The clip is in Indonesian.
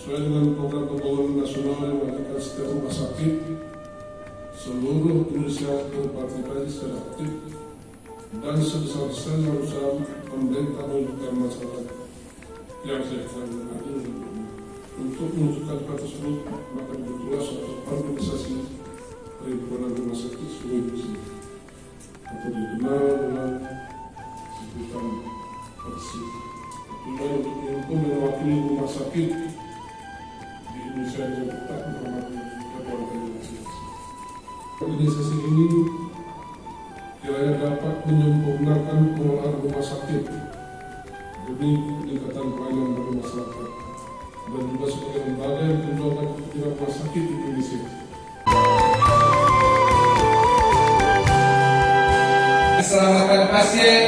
sesuai dengan program pembangunan nasional yang mengajukan setiap rumah sakit seluruh Indonesia berpartisipasi secara aktif dan sebesar-besarnya usaha pemerintah menunjukkan masyarakat yang sehat dan adil. Untuk menunjukkan hal tersebut, maka dibentuklah suatu organisasi perhimpunan rumah sakit seluruh Indonesia atau dikenal dengan sebutan PERSI. Tujuan untuk menghimpun dan mewakili rumah sakit di Indonesia yang tetap menghormati keluarga. Organisasi ini kiranya dapat menyempurnakan pengelolaan rumah sakit demi peningkatan pelayanan bagi masyarakat dan juga sebagai lembaga yang menjaga kepentingan rumah sakit di Indonesia. Keselamatan pasien